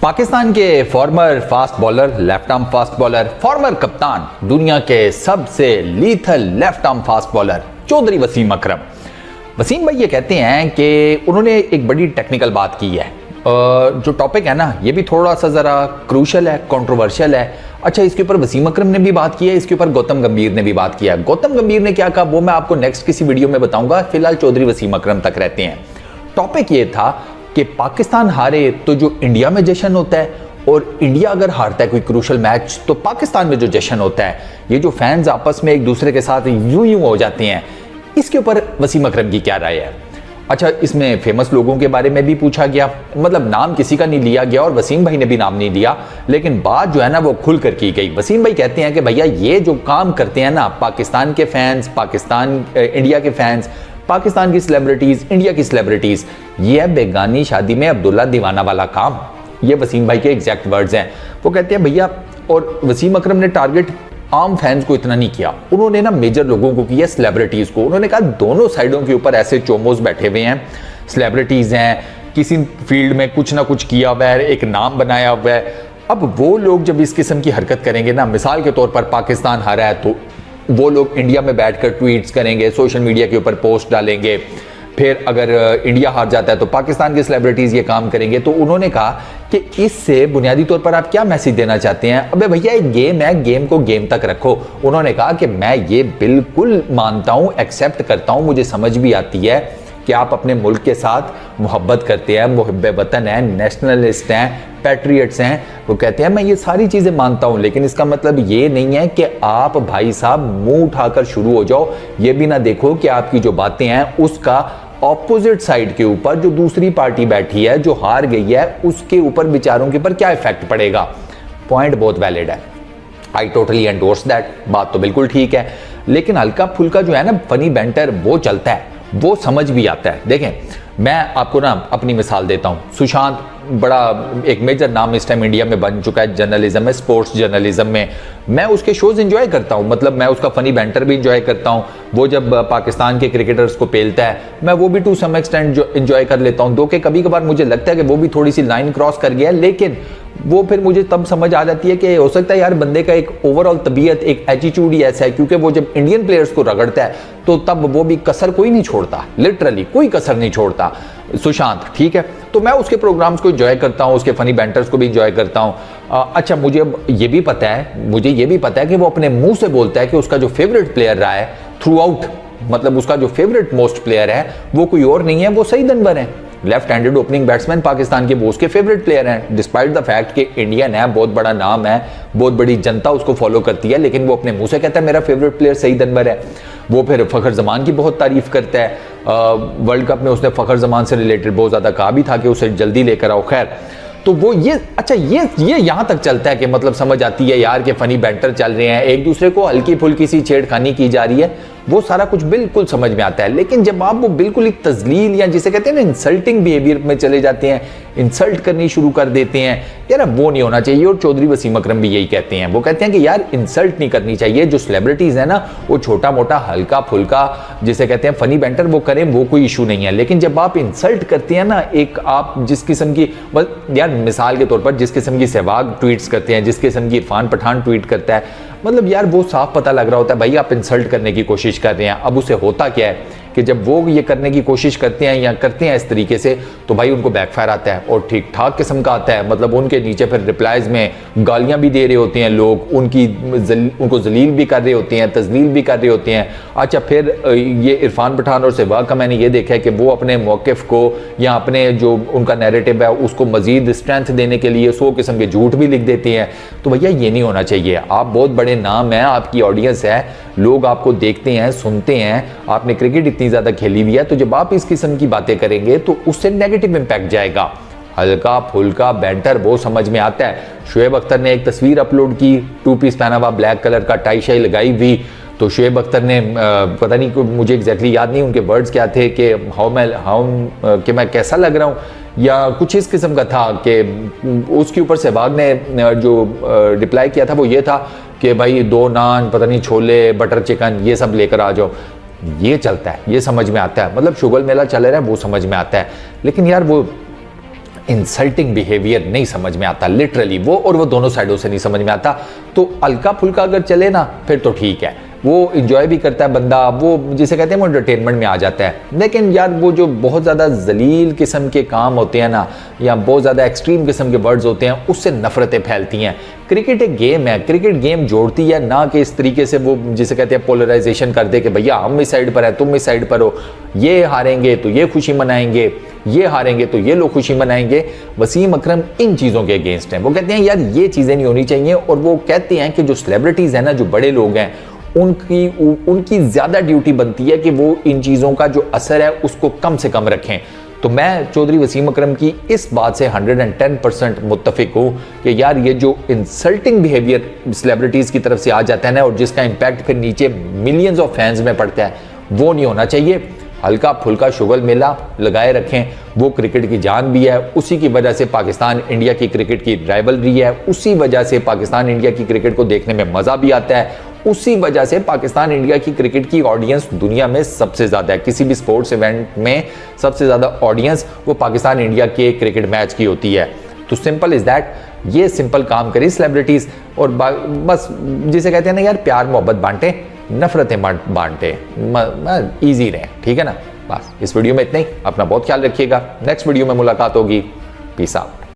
पाकिस्तान के former fast bowler, left arm fast bowler, former कप्तान, दुनिया के सबसे lethal left arm fast bowler Chaudhry Wasim Akram. Wasim भाई ये कहते हैं कि उन्होंने एक बड़ी टेक्निकल बात की है। जो टॉपिक है ना, ये भी थोड़ा सा ज़रा क्रूशल है, कंट्रोवर्शियल है। अच्छा, इसके ऊपर वसीम अकरम ने भी बात की है, इसके ऊपर गौतम गंभीर ने भी बात किया है। गौतम गंभीर ने क्या कहा वो मैं आपको नेक्स्ट किसी वीडियो में बताऊंगा। फिलहाल चौधरी वसीम अकरम तक रहते हैं। टॉपिक ये था कि पाकिस्तान हारे तो जो इंडिया में जश्न होता है, और इंडिया अगर हारता है कोई क्रूशल मैच तो पाकिस्तान में जो जश्न होता है, ये जो फैंस आपस में एक दूसरे के साथ यूं हो जाते हैं, इसके ऊपर वसीम अकरम की क्या राय है। अच्छा, इसमें फेमस लोगों के बारे में भी पूछा गया, मतलब नाम किसी का नहीं लिया गया और वसीम भाई ने भी नाम नहीं लिया, लेकिन बात जो है ना वो खुल कर की गई। वसीम भाई कहते हैं कि भैया ये जो काम करते हैं ना पाकिस्तान के फैंस, इंडिया के फैंस, पाकिस्तान की सेलिब्रिटीज, इंडिया की सेलिब्रिटीज, ये है बेगानी शादी में अब्दुल्ला दीवाना वाला काम। ये वसीम भाई के एग्जैक्ट वर्ड्स हैं। वो कहते हैं भैया, और वसीम अकरम ने टारगेट आम फैंस को इतना नहीं किया, उन्होंने ना मेजर लोगों को किया, सेलिब्रिटीज को। उन्होंने कहा दोनों साइडों के ऊपर ऐसे चोमोस बैठे हुए हैं, सेलिब्रिटीज हैं, किसी फील्ड में कुछ ना कुछ किया हुआ है, एक नाम बनाया हुआ है। अब वो लोग जब इस किस्म की हरकत करेंगे ना, मिसाल के तौर पर पाकिस्तान हारा है तो वो लोग इंडिया में बैठकर ट्वीट्स करेंगे, सोशल मीडिया के ऊपर पोस्ट डालेंगे। फिर अगर इंडिया हार जाता है तो पाकिस्तान के सेलिब्रिटीज ये काम करेंगे। तो उन्होंने कहा कि इससे बुनियादी तौर पर आप क्या मैसेज देना चाहते हैं। अबे भैया एक गेम है, गेम को गेम तक रखो। उन्होंने कहा कि मैं ये बिल्कुल मानता हूं, एक्सेप्ट करता हूं, मुझे समझ भी आती है कि आप अपने मुल्क के साथ मोहब्बत करते हैं, मुहिब्बे वतन हैं, नेशनलिस्ट हैं, पैट्रियट्स हैं। वो कहते हैं मैं ये सारी चीज़ें मानता हूं, लेकिन इसका मतलब ये नहीं है कि आप भाई साहब मुंह उठाकर शुरू हो जाओ। ये भी ना देखो कि आपकी जो बातें हैं उसका ऑपोजिट साइड के ऊपर जो दूसरी पार्टी बैठी है, जो हार गई है, उसके ऊपर बेचारों के ऊपर क्या इफेक्ट पड़ेगा। पॉइंट बहुत वैलिड है, आई टोटली एंडोर्स दैट, बात तो बिल्कुल ठीक है। लेकिन हल्का फुल्का जो है ना फनी बैंटर वो चलता है, वो समझ भी आता है। देखें, मैं आपको ना अपनी मिसाल देता हूँ। सुशांत बड़ा एक मेजर नाम इस टाइम इंडिया में बन चुका है जर्नलिज्म में, स्पोर्ट्स जर्नलिज्म में। मैं उसके शोज एंजॉय करता हूँ, मतलब मैं उसका फनी बैंटर भी एंजॉय करता हूँ। वो जब पाकिस्तान के क्रिकेटर्स को पेलता है, मैं वो भी टू सम एक्सटेंट एंजॉय कर लेता हूँ। दो के कभी कभार मुझे लगता है कि वो भी थोड़ी सी लाइन क्रॉस कर गया है, लेकिन वो फिर मुझे तब समझ आ जाती है कि हो सकता है यार बंदे का एक ओवरऑल तबीयत, एक एटीट्यूड ही ऐसा है, क्योंकि वो जब इंडियन प्लेयर्स को रगड़ता है तो तब वो भी कसर कोई नहीं छोड़ता, लिटरली कोई कसर नहीं छोड़ता सुशांत, ठीक है। तो मैं उसके प्रोग्राम्स को एंजॉय करता हूँ, उसके फनी बैंटर्स को भी एंजॉय करता हूँ। अच्छा, मुझे ये भी पता है कि वो अपने मुंह से बोलता है कि उसका जो फेवरेट प्लेयर रहा है थ्रू आउट, मतलब उसका जो फेवरेट मोस्ट प्लेयर है वो कोई और नहीं है, वो सईद अनवर है, left handed opening batsman Pakistan के, वो उसके फेवरेट प्लेयर हैं। डिस्पाइट द फैक्ट कि इंडियन है, बहुत बड़ा नाम है, बहुत बड़ी जनता उसको फॉलो करती है, लेकिन वो अपने मुंह से कहता है मेरा फेवरेट प्लेयर सईद अनवर है। वो फिर फ़खर जमान की बहुत तारीफ करता है। वर्ल्ड कप में उसने फ़खर जमान से रिलेटेड बहुत ज़्यादा कहा भी था कि उसे जल्दी लेकर आओ। खैर, तो वो ये अच्छा ये यहाँ तक चलता है कि मतलब समझ आती है यार कि फनी बैंटर चल रहे हैं, एक दूसरे को हल्की फुल्की सी छेड़खानी की जा रही है, वो सारा कुछ बिल्कुल समझ में आता है। लेकिन जब आप वो बिल्कुल एक तजलील या जिसे कहते हैं ना इंसल्टिंग बिहेवियर में चले जाते हैं, इंसल्ट करनी शुरू कर देते हैं, यार वो नहीं होना चाहिए। और चौधरी वसीम अकरम भी यही कहते हैं, वो कहते हैं कि यार इंसल्ट नहीं करनी चाहिए। जो सेलिब्रिटीज है ना वो छोटा मोटा हल्का फुल्का जिसे कहते हैं फनी बैंटर वो करें, वो कोई इशू नहीं है। लेकिन जब आप इंसल्ट करते हैं ना, एक आप जिस किस्म की यार मिसाल के तौर पर जिस किस्म की सहवाग ट्वीट्स करते हैं, जिस किस्म की इरफान पठान ट्वीट करता है, मतलब यार वो साफ पता लग रहा होता है भाई आप इंसल्ट करने की कोशिश कर रहे हैं। अब उसे होता क्या है कि जब वो ये करने की कोशिश करते हैं या करते हैं इस तरीके से, तो भाई उनको बैकफायर आता है और ठीक ठाक किस्म का आता है। मतलब उनके नीचे फिर रिप्लाइज में गालियां भी दे रहे होते हैं लोग, उनको जलील भी कर रहे होते हैं, तजलील भी कर रहे होते हैं। अच्छा, फिर ये इरफान पठान और सहवाग का मैंने ये देखा है कि वो अपने मौक़िफ़ को या अपने जो उनका नैरेटिव है उसको मजीद स्ट्रेंथ देने के लिए 100 किस्म के झूठ भी लिख देते हैं। तो भैया ये नहीं होना चाहिए। आप बहुत बड़े नाम हैं, आपकी ऑडियंस है, लोग आपको देखते हैं, सुनते हैं, आपने क्रिकेट इतनी ज़्यादा खेली हुई है, तो जब आप इस किस्म की बातें करेंगे तो उससे नेगेटिव इम्पैक्ट जाएगा। हल्का फुल्का बैंटर वो समझ में आता है। शुएब अख्तर ने एक तस्वीर अपलोड की, 2 पीस पहना हुआ, ब्लैक कलर का टाई शाई लगाई हुई, तो शुएब अख्तर ने पता नहीं, मुझे एग्जैक्टली याद नहीं उनके वर्ड्स क्या थे कि कि मैं कैसा लग रहा हूँ या कुछ इस किस्म का था कि उसके ऊपर सहवाग ने जो रिप्लाई किया था वो ये था कि भाई 2 नान, पता नहीं छोले, बटर चिकन, ये सब लेकर आ जाओ। ये चलता है, ये समझ में आता है, मतलब शुगर मेला चल रहा है वो समझ में आता है। लेकिन यार वो इंसल्टिंग बिहेवियर नहीं समझ में आता, लिटरली वो दोनों साइडों से नहीं समझ में आता। तो हल्का फुल्का अगर चले ना फिर तो ठीक है, वो इंजॉय भी करता है बंदा, वो जिसे कहते हैं वो एंटरटेनमेंट में आ जाता है। लेकिन यार वो जो बहुत ज़्यादा जलील किस्म के काम होते हैं ना, या बहुत ज़्यादा एक्सट्रीम किस्म के वर्ड्स होते हैं, उससे नफरतें फैलती हैं। क्रिकेट एक गेम है, क्रिकेट गेम जोड़ती है, ना कि इस तरीके से वो जिसे कहते हैं पोलराइजेशन कर दे कि भैया हम इस साइड पर हैं तुम इस साइड पर हो, ये हारेंगे तो ये खुशी मनाएंगे, ये हारेंगे तो ये लोग खुशी मनाएंगे। वसीम अकरम इन चीज़ों के अगेंस्ट हैं। वो कहते हैं यार ये चीज़ें नहीं होनी चाहिए, और वो कहते हैं कि जो सेलिब्रिटीज़ हैं ना, जो बड़े लोग हैं, उनकी ज़्यादा ड्यूटी बनती है कि वो इन चीज़ों का जो असर है उसको कम से कम रखें। तो मैं चौधरी वसीम अकरम की इस बात से 110% मुत्तफिक हूँ कि यार ये जो इंसल्टिंग बिहेवियर सेलिब्रिटीज़ की तरफ से आ जाता है ना, और जिसका इम्पैक्ट फिर नीचे मिलियंस ऑफ फैंस में पड़ता है, वो नहीं होना चाहिए। हल्का फुल्का शुगल मेला लगाए रखें। वो क्रिकेट की जान भी है, उसी की वजह से पाकिस्तान इंडिया की क्रिकेट की राइवलरी है, उसी वजह से पाकिस्तान इंडिया की क्रिकेट को देखने में मज़ा भी आता है, उसी वजह से पाकिस्तान इंडिया की क्रिकेट की ऑडियंस दुनिया में सबसे ज़्यादा है। किसी भी स्पोर्ट्स इवेंट में सबसे ज़्यादा ऑडियंस वो पाकिस्तान इंडिया के क्रिकेट मैच की होती है। तो सिंपल इज़ दैट, ये सिंपल काम करी सेलिब्रिटीज़, और बस जिसे कहते हैं ना यार, प्यार मोहब्बत बांटे, नफरतें बांटे, ईजी रहे, ठीक है ना। बस इस वीडियो में इतना ही। अपना बहुत ख्याल रखिएगा, नेक्स्ट वीडियो में मुलाकात होगी। Peace out.